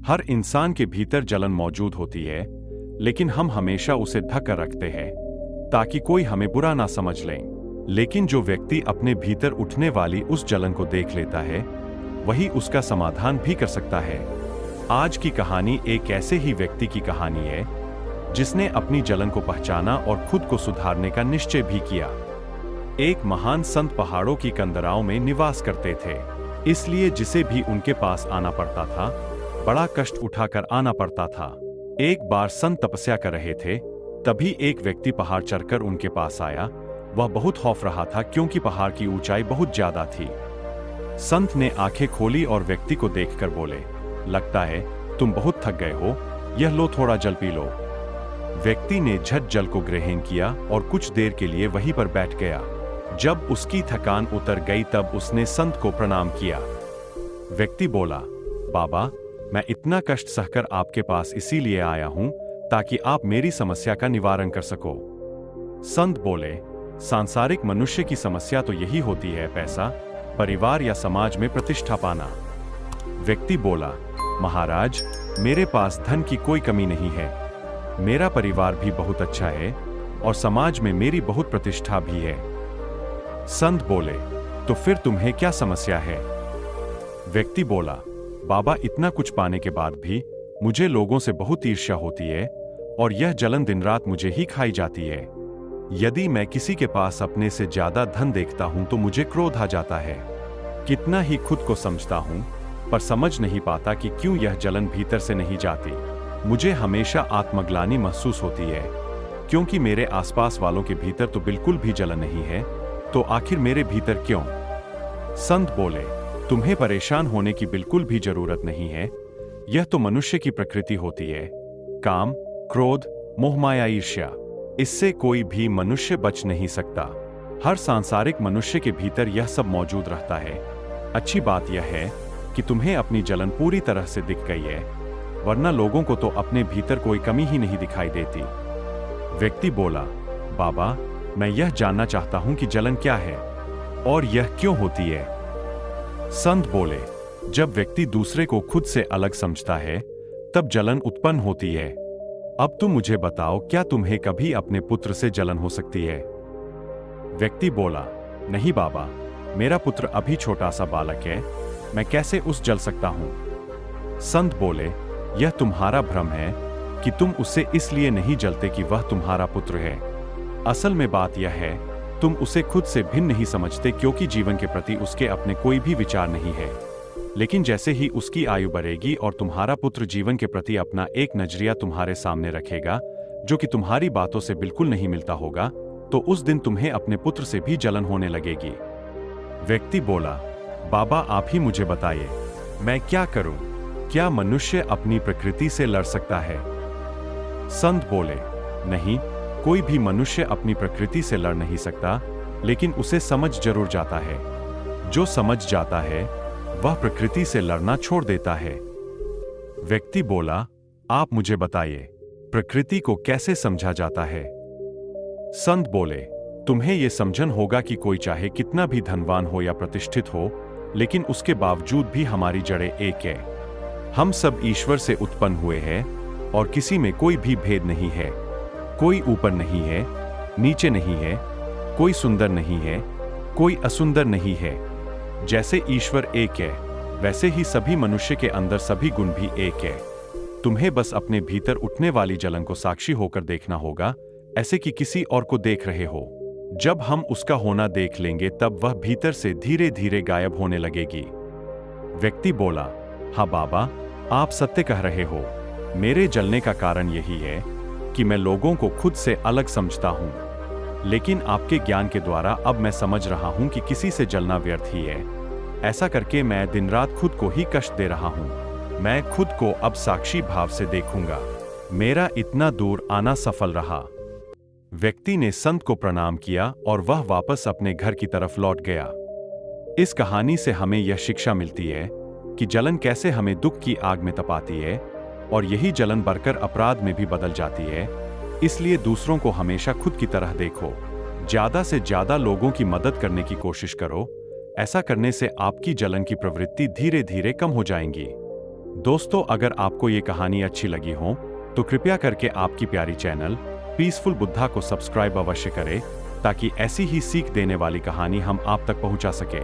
हर इंसान के भीतर जलन मौजूद होती है, लेकिन हम हमेशा उसे ढक कर रखते हैं ताकि कोई हमें बुरा ना समझ ले। लेकिन जो व्यक्ति अपने भीतर उठने वाली उस जलन को देख लेता है, वही उसका समाधान भी कर सकता है। आज की कहानी एक ऐसे ही व्यक्ति की कहानी है जिसने अपनी जलन को पहचाना और खुद को सुधारने का निश्चय भी किया। एक महान संत पहाड़ों की कंदराओं में निवास करते थे, इसलिए जिसे भी उनके पास आना पड़ता था, बड़ा कष्ट उठाकर आना पड़ता था। एक बार संत तपस्या कर रहे थे, तभी एक व्यक्ति पहाड़ चढ़कर उनके पास आया। वह बहुत खौफ रहा था क्योंकि पहाड़ की ऊंचाई बहुत ज्यादा थी। संत ने आंखें खोली और व्यक्ति को देखकर बोले, लगता है तुम बहुत थक गए हो, यह लो थोड़ा जल पी लो। व्यक्ति ने झट जल को ग्रहण किया और कुछ देर के लिए वहीं पर बैठ गया। जब उसकी थकान उतर गई तब उसने संत को प्रणाम किया। व्यक्ति बोला, बाबा, मैं इतना कष्ट सहकर आपके पास इसीलिए आया हूं ताकि आप मेरी समस्या का निवारण कर सको। संत बोले, सांसारिक मनुष्य की समस्या तो यही होती है, पैसा, परिवार या समाज में प्रतिष्ठा पाना। व्यक्ति बोला, महाराज, मेरे पास धन की कोई कमी नहीं है, मेरा परिवार भी बहुत अच्छा है और समाज में मेरी बहुत प्रतिष्ठा भी है। संत बोले, तो फिर तुम्हें क्या समस्या है? व्यक्ति बोला, बाबा, इतना कुछ पाने के बाद भी मुझे लोगों से बहुत ईर्ष्या होती है और यह जलन दिन रात मुझे ही खाई जाती है। यदि मैं किसी के पास अपने से ज्यादा धन देखता हूं तो मुझे क्रोध आ जाता है। कितना ही खुद को समझता हूं, पर समझ नहीं पाता कि क्यों यह जलन भीतर से नहीं जाती। मुझे हमेशा आत्मग्लानि महसूस होती है, क्योंकि मेरे आसपास वालों के भीतर तो बिल्कुल भी जलन नहीं है, तो आखिर मेरे भीतर क्यों? संत बोले, तुम्हें परेशान होने की बिल्कुल भी जरूरत नहीं है, यह तो मनुष्य की प्रकृति होती है। काम, क्रोध, मोह, माया, ईर्ष्या, इससे कोई भी मनुष्य बच नहीं सकता। हर सांसारिक मनुष्य के भीतर यह सब मौजूद रहता है। अच्छी बात यह है कि तुम्हें अपनी जलन पूरी तरह से दिख गई है, वरना लोगों को तो अपने भीतर कोई कमी ही नहीं दिखाई देती। व्यक्ति बोला, बाबा, मैं यह जानना चाहता हूं कि जलन क्या है और यह क्यों होती है। संत बोले, जब व्यक्ति दूसरे को खुद से अलग समझता है, तब जलन उत्पन्न होती है। अब तुम मुझे बताओ, क्या तुम्हें कभी अपने पुत्र से जलन हो सकती है? व्यक्ति बोला, नहीं बाबा, मेरा पुत्र अभी छोटा सा बालक है, मैं कैसे उस जल सकता हूं? संत बोले, यह तुम्हारा भ्रम है कि तुम उससे इसलिए नहीं जलते कि वह तुम्हारा पुत्र है। असल में बात यह है, तुम उसे खुद से भिन्न नहीं समझते, क्योंकि जीवन के प्रति उसके अपने कोई भी विचार नहीं है। लेकिन जैसे ही उसकी आयु बढ़ेगी और तुम्हारा पुत्र जीवन के प्रति अपना एक नजरिया तुम्हारे सामने रखेगा, जो कि तुम्हारी बातों से बिल्कुल नहीं मिलता होगा, तो उस दिन तुम्हें अपने पुत्र से भी जलन होने लगेगी। व्यक्ति बोला, बाबा, आप ही मुझे बताइए, मैं क्या करूं? क्या मनुष्य अपनी प्रकृति से लड़ सकता है? संत बोले, नहीं, कोई भी मनुष्य अपनी प्रकृति से लड़ नहीं सकता, लेकिन उसे समझ जरूर जाता है। जो समझ जाता है वह प्रकृति से लड़ना छोड़ देता है। व्यक्ति बोला, आप मुझे बताइए, प्रकृति को कैसे समझा जाता है? संत बोले, तुम्हें यह समझन होगा कि कोई चाहे कितना भी धनवान हो या प्रतिष्ठित हो, लेकिन उसके बावजूद भी हमारी जड़ें एक है। हम सब ईश्वर से उत्पन्न हुए हैं और किसी में कोई भी भेद नहीं है। कोई ऊपर नहीं है, नीचे नहीं है, कोई सुंदर नहीं है, कोई असुंदर नहीं है। जैसे ईश्वर एक है, वैसे ही सभी मनुष्य के अंदर सभी गुण भी एक है। तुम्हें बस अपने भीतर उठने वाली जलन को साक्षी होकर देखना होगा, ऐसे कि किसी और को देख रहे हो। जब हम उसका होना देख लेंगे, तब वह भीतर से धीरे धीरे गायब होने लगेगी। व्यक्ति बोला, हाँ बाबा, आप सत्य कह रहे हो। मेरे जलने का कारण यही है कि मैं लोगों को खुद से अलग समझता हूं। लेकिन आपके ज्ञान के द्वारा अब मैं समझ रहा हूं कि किसी से जलना व्यर्थ ही है। ऐसा करके मैं दिन रात खुद को ही कष्ट दे रहा हूं। मैं खुद को अब साक्षी भाव से देखूंगा। मेरा इतना दूर आना सफल रहा। व्यक्ति ने संत को प्रणाम किया और वह वापस अपने घर की तरफ लौट गया। इस कहानी से हमें यह शिक्षा मिलती है कि जलन कैसे हमें दुख की आग में तपाती है और यही जलन बढ़कर अपराध में भी बदल जाती है। इसलिए दूसरों को हमेशा खुद की तरह देखो। ज्यादा से ज्यादा लोगों की मदद करने की कोशिश करो। ऐसा करने से आपकी जलन की प्रवृत्ति धीरे धीरे कम हो जाएंगी। दोस्तों, अगर आपको ये कहानी अच्छी लगी हो तो कृपया करके आपकी प्यारी चैनल पीसफुल बुद्धा को सब्सक्राइब अवश्य करें ताकि ऐसी ही सीख देने वाली कहानी हम आप तक पहुंचा सके।